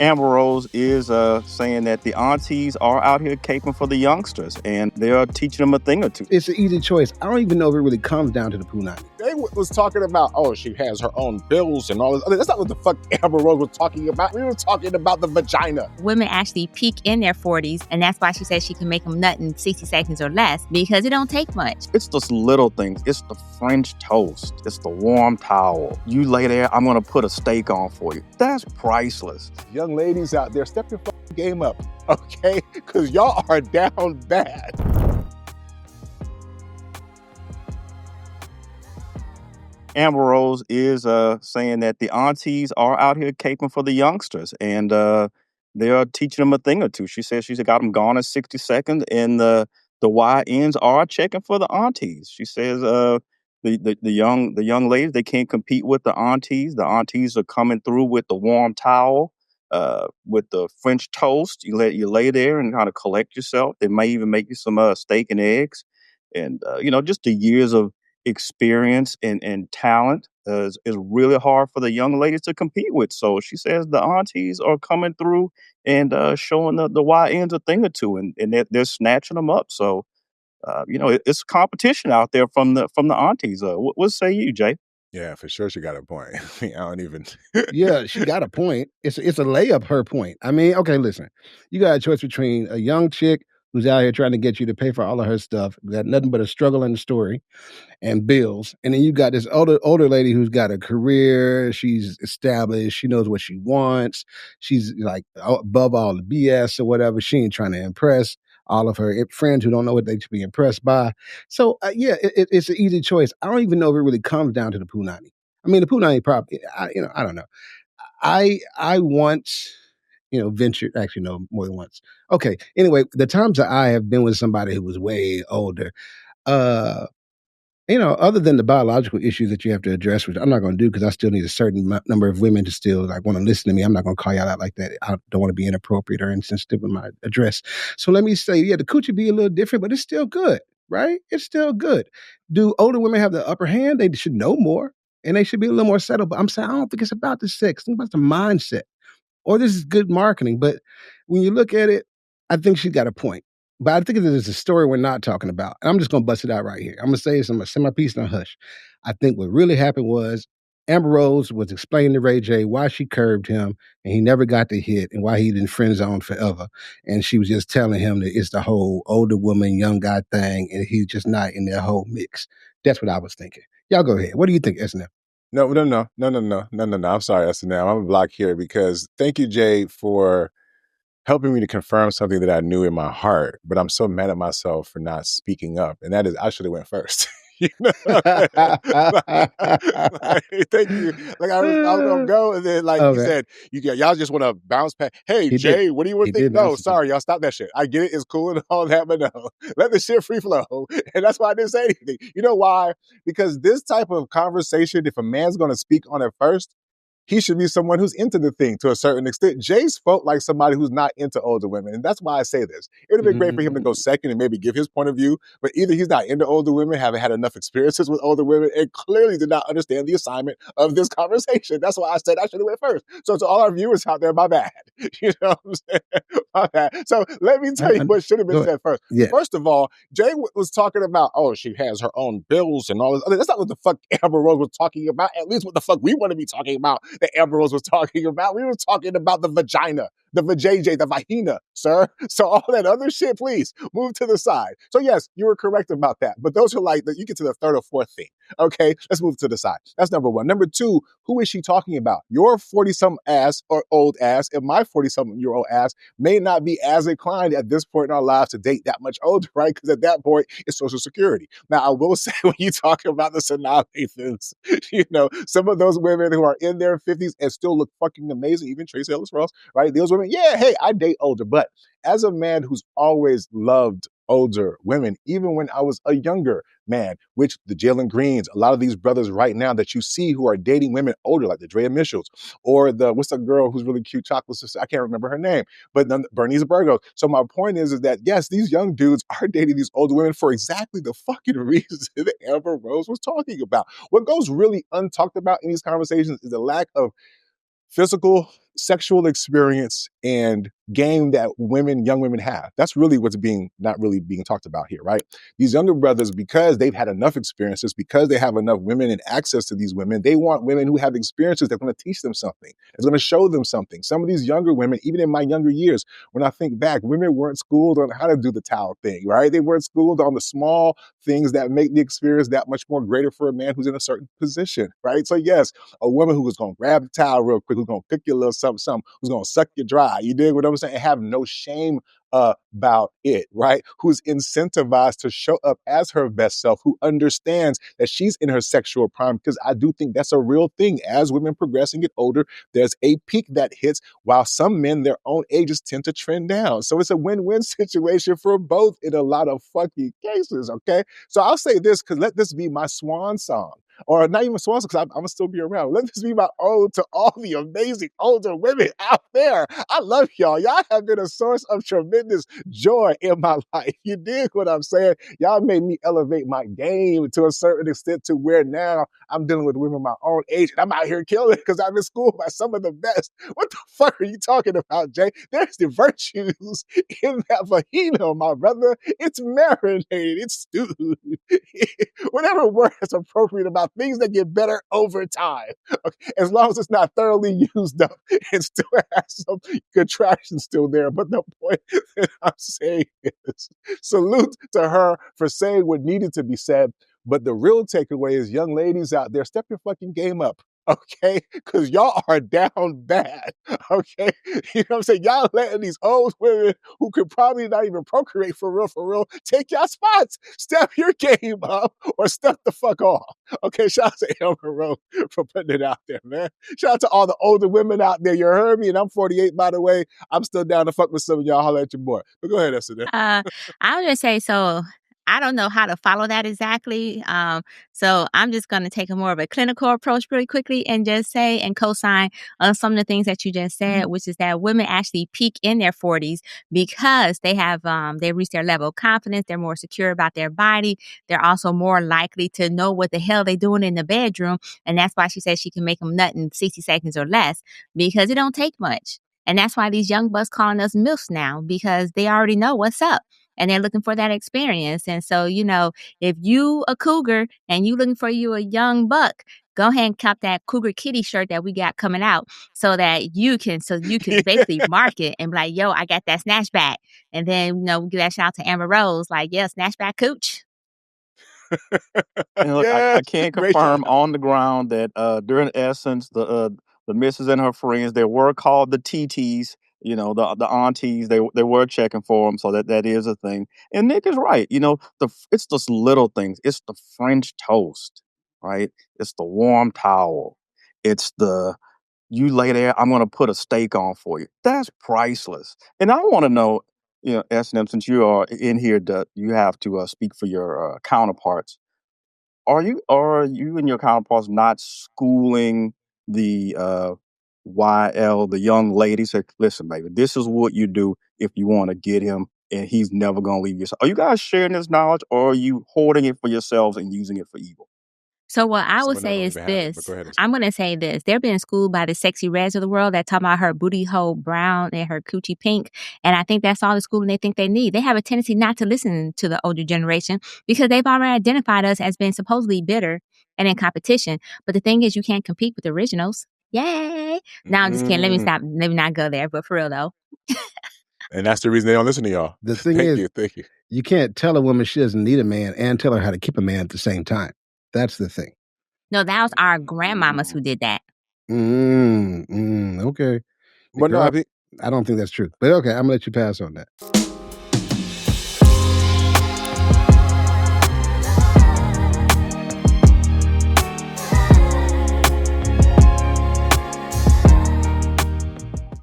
Amber Rose is saying that the aunties are out here caping for the youngsters, and they're teaching them a thing or two. It's an easy choice. I don't even know if it really comes down to the punani. They was talking about, oh, she has her own bills and all this. That's not what the fuck Amber Rose was talking about. We were talking about the vagina. Women actually peak in their 40s, and that's why she says she can make them nut in 60 seconds or less, because it don't take much. It's those little things. It's the French toast. It's the warm towel. You lay there, I'm going to put a steak on for you. That's priceless. Young ladies out there, step your fucking game up, okay? Because y'all are down bad. Amber Rose is saying that the aunties are out here caping for the youngsters, and they're teaching them a thing or two. She says she's got them gone in 60 seconds, and the YNs are checking for the aunties. She says the young ladies, they can't compete with the aunties. The aunties are coming through with the warm towel, with the French toast. You lay there and kind of collect yourself. They may even make you some steak and eggs, and just the years of experience and talent is really hard for the young ladies to compete with. So she says the aunties are coming through and showing the YNs a thing or two, and they're snatching them up. So it's competition out there from the aunties. What say you, Jay? Yeah, for sure she got a point. I mean, I don't even... Yeah, she got a point. It's a layup, her point. I mean, okay, listen. You got a choice between a young chick who's out here trying to get you to pay for all of her stuff, got nothing but a struggle in the story, and bills. And then you got this older lady who's got a career, she's established, she knows what she wants, she's like above all the BS or whatever. She ain't trying to impress all of her friends who don't know what they should be impressed by. So it's an easy choice. I don't even know if it really comes down to the punani. I mean, the punani probably, I don't know. I once, ventured, actually no, more than once. Okay, anyway, the times that I have been with somebody who was way older, other than the biological issues that you have to address, which I'm not going to do because I still need a certain number of women to still want to listen to me. I'm not going to call y'all out like that. I don't want to be inappropriate or insensitive with my address. So let me say, yeah, the coochie be a little different, but it's still good, right? It's still good. Do older women have the upper hand? They should know more and they should be a little more settled. But I'm saying, I don't think it's about the sex. Think about the mindset. Or this is good marketing. But when you look at it, I think she's got a point. But I think there's a story we're not talking about. And I'm just going to bust it out right here. I'm going to say this, I'm going to say my piece and hush. I think what really happened was Amber Rose was explaining to Ray J why she curved him and he never got the hit and why he didn't friend zone forever. And she was just telling him that it's the whole older woman, young guy thing, and he's just not in that whole mix. That's what I was thinking. Y'all go ahead. What do you think, SNM? No. I'm sorry, SNM. I'm blocked here because thank you, Jay, for helping me to confirm something that I knew in my heart, but I'm so mad at myself for not speaking up. And that is, I should have went first. Thank you. Like I was gonna go, and then you said, y'all just want to bounce past. Hey, Jay, what do you want to think? No, sorry, y'all stop that shit. I get it, it's cool and all that, but no, let the shit free flow. And that's why I didn't say anything. You know why? Because this type of conversation, if a man's gonna speak on it first, he should be someone who's into the thing to a certain extent. Jay spoke like somebody who's not into older women. And that's why I say this. It would have been great for him to go second and maybe give his point of view. But either he's not into older women, haven't had enough experiences with older women, and clearly did not understand the assignment of this conversation. That's why I said I should have went first. So to all our viewers out there, my bad. You know what I'm saying? My bad. So let me tell you what should have been said first. Yeah. First of all, Jay was talking about, oh, she has her own bills and all this. That's not what the fuck Amber Rose was talking about. At least what the fuck we want to be talking about. That Amber Rose was talking about. We were talking about the vagina, the vajayjay, the vagina, sir. So all that other shit, please move to the side. So yes, you were correct about that. But those are you get to the third or fourth thing. Okay, let's move to the side. That's number one. Number two, who is she talking about? Your 40-something ass or old ass and my 40-something-year-old ass may not be as inclined at this point in our lives to date that much older, right? Because at that point, it's Social Security. Now, I will say when you talk about the Sanaa Lathams, some of those women who are in their 50s and still look fucking amazing, even Tracy Ellis Ross, right? Those women, yeah, hey, I date older. But as a man who's always loved older women, even when I was a younger man, which the Jalen Greens, a lot of these brothers right now that you see who are dating women older, like the Drea Mitchells, or what's the girl who's really cute, chocolate sister? I can't remember her name, but Bernice Burgos. So my point is that, yes, these young dudes are dating these older women for exactly the fucking reason that Amber Rose was talking about. What goes really untalked about in these conversations is the lack of physical sexual experience and game that young women have. That's really what's not really being talked about here, right? These younger brothers, because they've had enough experiences, because they have enough women and access to these women, they want women who have experiences that's going to teach them something. It's going to show them something. Some of these younger women, even in my younger years, when I think back, women weren't schooled on how to do the towel thing, right? They weren't schooled on the small things that make the experience that much more greater for a man who's in a certain position, right? So yes, a woman who was going to grab the towel real quick, who's going to pick your little something, who's going to suck you dry. You dig what I'm saying? Have no shame about it, right? Who's incentivized to show up as her best self, who understands that she's in her sexual prime, because I do think that's a real thing. As women progress and get older, there's a peak that hits, while some men, their own ages, tend to trend down. So it's a win-win situation for both in a lot of fucking cases, okay? So I'll say this, because let this be my swan song. Or not even swan song, because I'm going to still be around. Let this be my ode to all the amazing older women out there. I love y'all. Y'all have been a source of tremendous joy in my life. You dig what I'm saying? Y'all made me elevate my game to a certain extent, to where now I'm dealing with women my own age, and I'm out here killing it because I'm in school by some of the best. What the fuck are you talking about, Jay? There's the virtues in that vagina, my brother. It's marinated. It's stewed. Whatever word is appropriate about things that get better over time. Okay? As long as it's not thoroughly used up and still has some contraction still there. But the point that I'm saying is, salute to her for saying what needed to be said. But the real takeaway is, young ladies out there, step your fucking game up. Okay? Because y'all are down bad. Okay? You know what I'm saying? Y'all letting these old women who could probably not even procreate for real, take y'all spots. Step your game up or step the fuck off. Okay? Shout out to Amber Rose for putting it out there, man. Shout out to all the older women out there. You heard me? And I'm 48, by the way. I'm still down to fuck with some of y'all. Holla at your boy. But go ahead, SNM. I would just say, so I don't know how to follow that exactly. So I'm just going to take a more of a clinical approach really quickly and just say and co-sign on some of the things that you just said, which is that women actually peak in their 40s because they have, they reach their level of confidence. They're more secure about their body. They're also more likely to know what the hell they're doing in the bedroom. And that's why she says she can make them nut in 60 seconds or less, because it don't take much. And that's why these young bucks calling us MILFs now, because they already know what's up. And they're looking for that experience. And so, you know, if you a cougar and you looking for you a young buck, go ahead and cop that Cougar Kitty shirt that we got coming out so you can basically market and be like, yo, I got that Snatchback. And then, you know, give that shout out to Amber Rose, like, yeah, Snatchback cooch. And look, I can't confirm on the ground that during Essence, the missus and her friends, they were called the TTs. You know, the aunties, they were checking for them, so that is a thing. And Nick is right. You know, it's just little things. It's the French toast, right? It's the warm towel. It's the you lay there, I'm gonna put a steak on for you. That's priceless. And I want to know, you know, S&M, since you are in here, you have to speak for your counterparts. Are you and your counterparts not schooling the YL, the young lady? Say, listen, baby, this is what you do if you want to get him, and he's never gonna leave you. Are you guys sharing this knowledge, or are you hoarding it for yourselves and using it for evil? So what I would say is this. I'm going to say this. They're being schooled by the Sexxy Reds of the world that talk about her booty hole brown and her coochie pink. And I think that's all the schooling they think they need. They have a tendency not to listen to the older generation because they've already identified us as being supposedly bitter and in competition. But the thing is, you can't compete with the originals. Yay. No, I'm just kidding. Let me not go there. But for real, though. And that's the reason they don't listen to y'all. The thing is, thank you. You can't tell a woman she doesn't need a man and tell her how to keep a man at the same time. That's the thing. No, that was our grandmamas who did that. Okay. But girl, no, I don't think that's true. But okay, I'm gonna let you pass on that.